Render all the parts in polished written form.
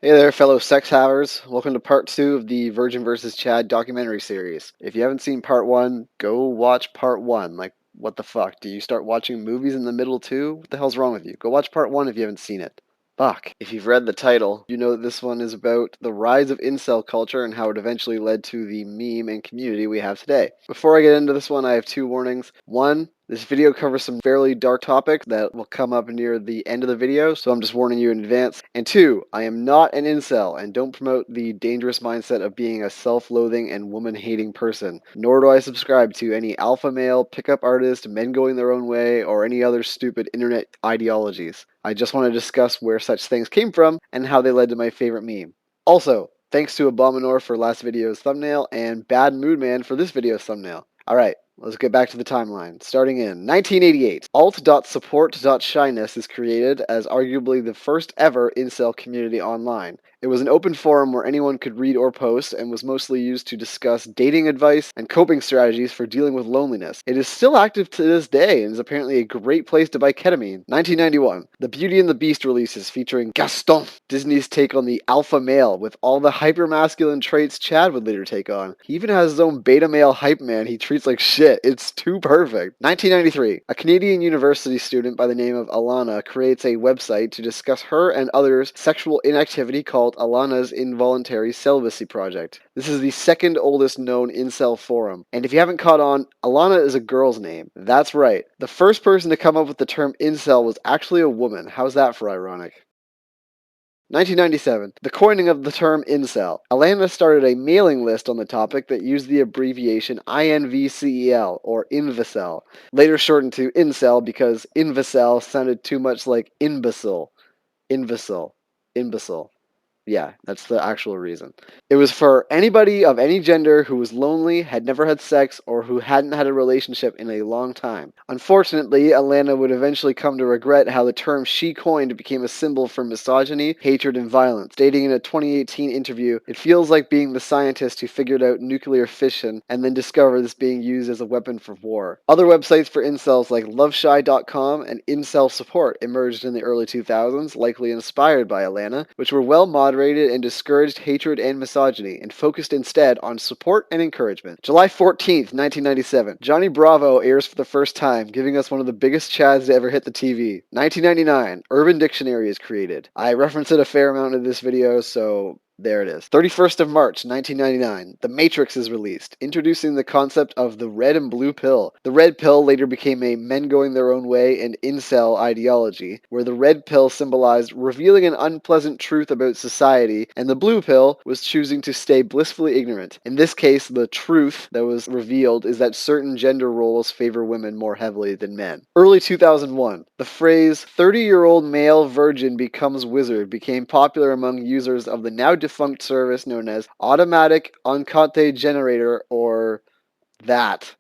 Hey there, fellow sex havers. Welcome to part 2 of the Virgin vs. Chad documentary series. If you haven't seen part 1, go watch part 1. Like, what the fuck? Do you start watching movies in the middle too? What the hell's wrong with you? Go watch part 1 if you haven't seen it. Fuck. If you've read the title, you know that this one is about the rise of incel culture and how it eventually led to the meme and community we have today. Before I get into this one, I have 2 warnings. One, this video covers some fairly dark topics that will come up near the end of the video, so I'm just warning you in advance. And 2, I am not an incel and don't promote the dangerous mindset of being a self-loathing and woman-hating person. Nor do I subscribe to any alpha male, pickup artist, men going their own way, or any other stupid internet ideologies. I just want to discuss where such things came from and how they led to my favorite meme. Also, thanks to Abominor for last video's thumbnail and Bad Mood Man for this video's thumbnail. Alright, let's get back to the timeline. Starting in 1988, alt.support.shyness is created as arguably the first ever incel community online. It was an open forum where anyone could read or post and was mostly used to discuss dating advice and coping strategies for dealing with loneliness. It is still active to this day and is apparently a great place to buy ketamine. 1991, The Beauty and the Beast releases featuring Gaston, Disney's take on the alpha male with all the hyper-masculine traits Chad would later take on. He even has his own beta male hype man he treats like shit. It's too perfect. 1993, a Canadian university student by the name of Alana creates a website to discuss her and others' sexual inactivity called Alana's Involuntary Celibacy Project. This is the second oldest known incel forum. And if you haven't caught on, Alana is a girl's name. That's right. The first person to come up with the term incel was actually a woman. How's that for ironic? 1997, the coining of the term incel. Alana started a mailing list on the topic that used the abbreviation INVCEL, or Invicel, later shortened to incel because Invicel sounded too much like imbecile. Imbecile. Imbecile. Yeah, that's the actual reason. It was for anybody of any gender who was lonely, had never had sex, or who hadn't had a relationship in a long time. Unfortunately, Alana would eventually come to regret how the term she coined became a symbol for misogyny, hatred, and violence, stating in a 2018 interview, "It feels like being the scientist who figured out nuclear fission and then discovered this being used as a weapon for war." Other websites for incels like loveshy.com and Incel Support emerged in the early 2000s, likely inspired by Alana, which were well moderated and discouraged hatred and misogyny, and focused instead on support and encouragement. July 14th, 1997, Johnny Bravo airs for the first time, giving us one of the biggest chads to ever hit the TV. 1999, Urban Dictionary is created. I reference it a fair amount in this video, so there it is. 31st of March, 1999, The Matrix is released, introducing the concept of the red and blue pill. The red pill later became a men going their own way and incel ideology, where the red pill symbolized revealing an unpleasant truth about society, and the blue pill was choosing to stay blissfully ignorant. In this case, the truth that was revealed is that certain gender roles favor women more heavily than men. Early 2001, the phrase 30-year-old male virgin becomes wizard became popular among users of the now defunct service known as Automatic Enquete Generator, or that.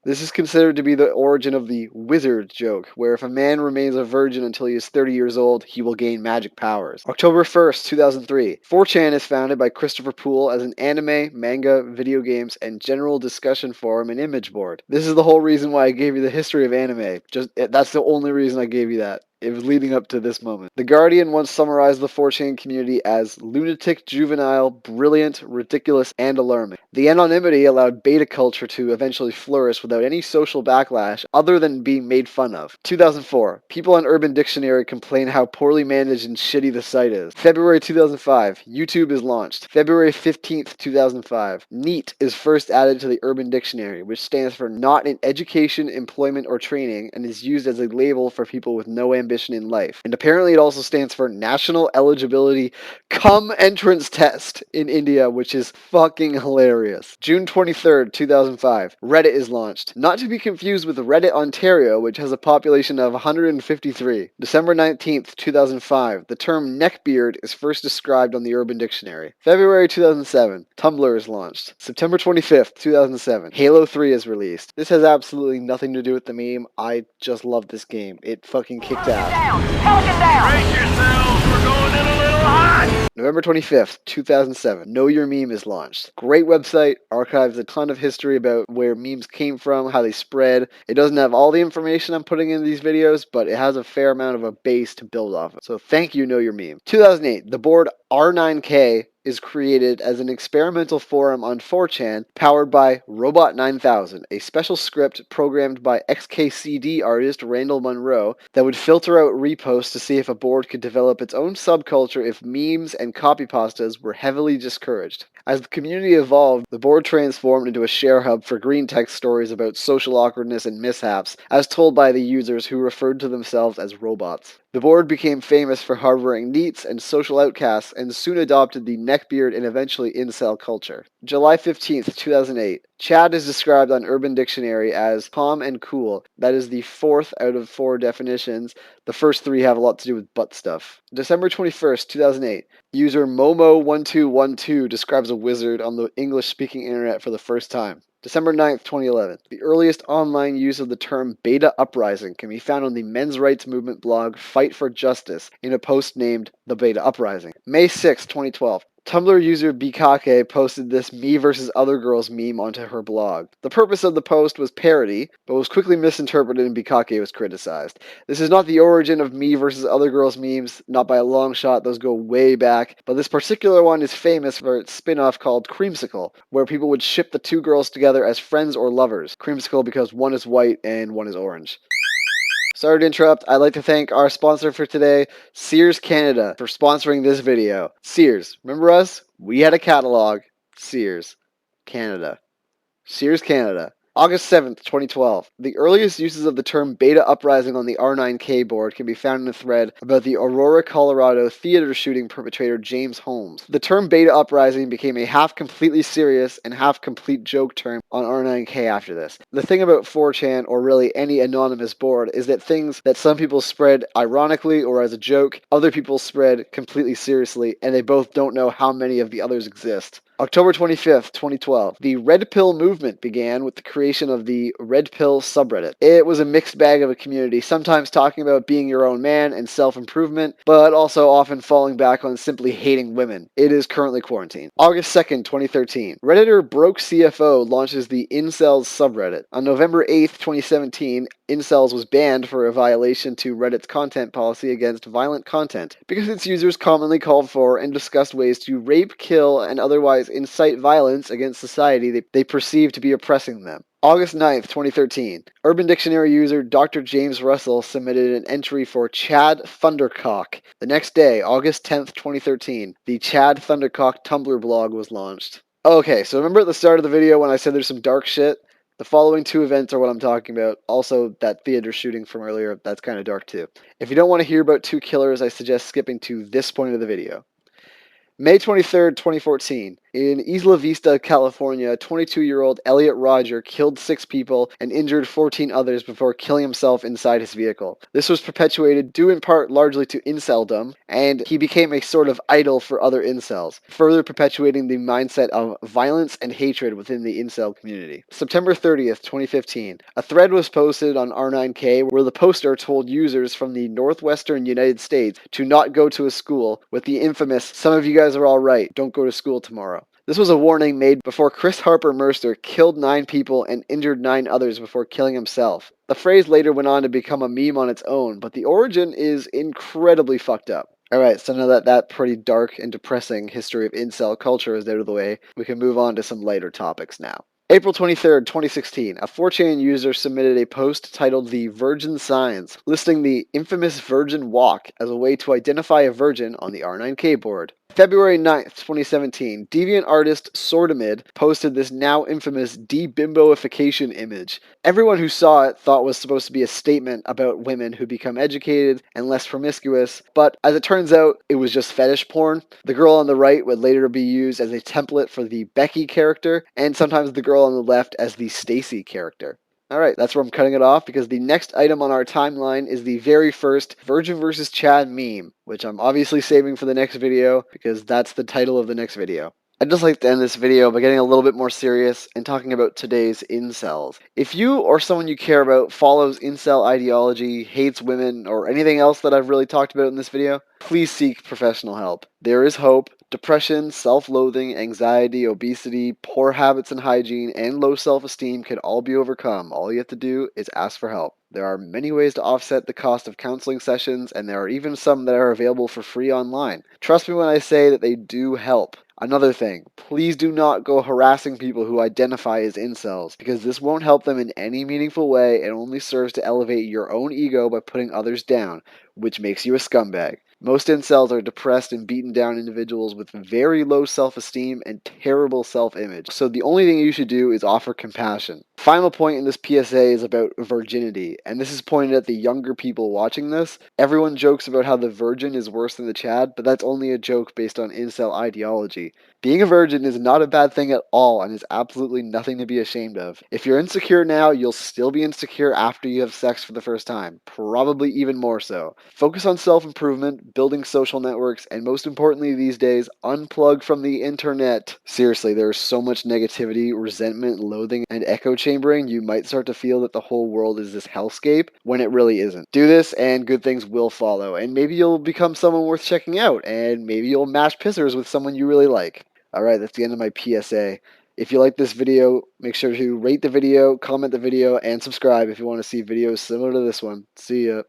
This is considered to be the origin of the wizard joke, where if a man remains a virgin until he is 30 years old, he will gain magic powers. October 1st, 2003, 4chan is founded by Christopher Poole as an anime, manga, video games, and general discussion forum and image board. This is the whole reason why I gave you the history of anime. That's the only reason I gave you that. It was leading up to this moment. The Guardian once summarized the 4chan community as lunatic, juvenile, brilliant, ridiculous, and alarming. The anonymity allowed beta culture to eventually flourish without any social backlash other than being made fun of. 2004, people on Urban Dictionary complain how poorly managed and shitty the site is. February 2005, YouTube is launched. February 15th, 2005, NEET is first added to the Urban Dictionary, which stands for Not in Education, Employment, or Training, and is used as a label for people with no ambition in life. And apparently it also stands for National Eligibility Cum Entrance Test in India, which is fucking hilarious. June 23rd, 2005, Reddit is launched. Not to be confused with Reddit Ontario, which has a population of 153. December 19th, 2005, the term neckbeard is first described on the Urban Dictionary. February 2007, Tumblr is launched. September 25th, 2007, Halo 3 is released. This has absolutely nothing to do with the meme. I just love this game. It fucking kicked ass. Down. Pelican down. Brace yourselves, we're going in a little hot. November 25th, 2007, Know Your Meme is launched. Great website, archives a ton of history about where memes came from, how they spread. It doesn't have all the information I'm putting in these videos, but it has a fair amount of a base to build off of. So thank you, Know Your Meme. 2008, the board R9K is created as an experimental forum on 4chan powered by Robot 9000, a special script programmed by XKCD artist Randall Munroe that would filter out reposts to see if a board could develop its own subculture if memes and copypastas were heavily discouraged. As the community evolved, the board transformed into a share hub for green text stories about social awkwardness and mishaps, as told by the users who referred to themselves as robots. The board became famous for harboring neets and social outcasts and soon adopted the neckbeard and eventually incel culture. July 15th, 2008. Chad is described on Urban Dictionary as calm and cool. That is the fourth out of 4 definitions. The first 3 have a lot to do with butt stuff. December 21st, 2008. User Momo1212 describes a wizard on the English-speaking internet for the first time. December 9th, 2011. The earliest online use of the term beta uprising can be found on the men's rights movement blog Fight for Justice in a post named The Beta Uprising. May 6th, 2012. Tumblr user Bikake posted this me versus other girls meme onto her blog. The purpose of the post was parody, but was quickly misinterpreted and Bikake was criticized. This is not the origin of me versus other girls memes, not by a long shot, those go way back, but this particular one is famous for its spin-off called Creamsicle, where people would ship the 2 girls together as friends or lovers. Creamsicle because one is white and one is orange. Sorry to interrupt. I'd like to thank our sponsor for today, Sears Canada, for sponsoring this video. Sears, remember us? We had a catalog. Sears Canada. Sears Canada. August 7th, 2012. The earliest uses of the term beta uprising on the R9K board can be found in a thread about the Aurora, Colorado theater shooting perpetrator James Holmes. The term beta uprising became a half completely serious and half complete joke term on R9K after this. The thing about 4chan, or really any anonymous board, is that things that some people spread ironically or as a joke, other people spread completely seriously, and they both don't know how many of the others exist. October 25th, 2012. The Red Pill movement began with the creation of the Red Pill subreddit. It was a mixed bag of a community, sometimes talking about being your own man and self-improvement, but also often falling back on simply hating women. It is currently quarantined. August 2nd, 2013. Redditor Broke CFO launches the Incels subreddit. On November 8th, 2017, Incels was banned for a violation to Reddit's content policy against violent content because its users commonly called for and discussed ways to rape, kill, and otherwise incite violence against society they perceive to be oppressing them. August 9th, 2013. Urban Dictionary user Dr. James Russell submitted an entry for Chad Thundercock. The next day, August 10th, 2013, the Chad Thundercock Tumblr blog was launched. Okay, so remember at the start of the video when I said there's some dark shit? The following 2 events are what I'm talking about. Also, that theater shooting from earlier, that's kind of dark too. If you don't want to hear about 2 killers, I suggest skipping to this point of the video. May 23rd, 2014. In Isla Vista, California, 22-year-old Elliot Roger killed 6 people and injured 14 others before killing himself inside his vehicle. This was perpetuated due in part largely to Inceldom, and he became a sort of idol for other incels, further perpetuating the mindset of violence and hatred within the incel community. September 30th, 2015. A thread was posted on R9K where the poster told users from the northwestern United States to not go to a school with the infamous, "Some of you guys are all right, don't go to school tomorrow." This was a warning made before Chris Harper Mercer killed 9 people and injured 9 others before killing himself. The phrase later went on to become a meme on its own, but the origin is incredibly fucked up. Alright, so now that that pretty dark and depressing history of incel culture is out of the way, we can move on to some lighter topics now. April 23rd, 2016, a 4chan user submitted a post titled The Virgin Signs, listing the infamous Virgin Walk as a way to identify a virgin on the R9K board. February 9th, 2017, deviant artist Sordamid posted this now infamous debimboification image. Everyone who saw it thought it was supposed to be a statement about women who become educated and less promiscuous, but as it turns out, it was just fetish porn. The girl on the right would later be used as a template for the Becky character, and sometimes the girl on the left as the Stacy character. Alright, that's where I'm cutting it off because the next item on our timeline is the very first Virgin vs. Chad meme, which I'm obviously saving for the next video because that's the title of the next video. I'd just like to end this video by getting a little bit more serious and talking about today's incels. If you or someone you care about follows incel ideology, hates women, or anything else that I've really talked about in this video, please seek professional help. There is hope. Depression, self-loathing, anxiety, obesity, poor habits and hygiene, and low self-esteem can all be overcome. All you have to do is ask for help. There are many ways to offset the cost of counseling sessions, and there are even some that are available for free online. Trust me when I say that they do help. Another thing, please do not go harassing people who identify as incels, because this won't help them in any meaningful way and only serves to elevate your own ego by putting others down, which makes you a scumbag. Most incels are depressed and beaten down individuals with very low self-esteem and terrible self-image. So the only thing you should do is offer compassion. Final point in this PSA is about virginity, and this is pointed at the younger people watching this. Everyone jokes about how the virgin is worse than the Chad, but that's only a joke based on incel ideology. Being a virgin is not a bad thing at all and is absolutely nothing to be ashamed of. If you're insecure now, you'll still be insecure after you have sex for the first time, probably even more so. Focus on self-improvement, building social networks, and most importantly these days, unplug from the internet. Seriously, there is so much negativity, resentment, loathing, and echo chambering, you might start to feel that the whole world is this hellscape when it really isn't. Do this and good things will follow, and maybe you'll become someone worth checking out, and maybe you'll match pissers with someone you really like. Alright, that's the end of my PSA. If you like this video, make sure to rate the video, comment the video, and subscribe if you want to see videos similar to this one. See ya.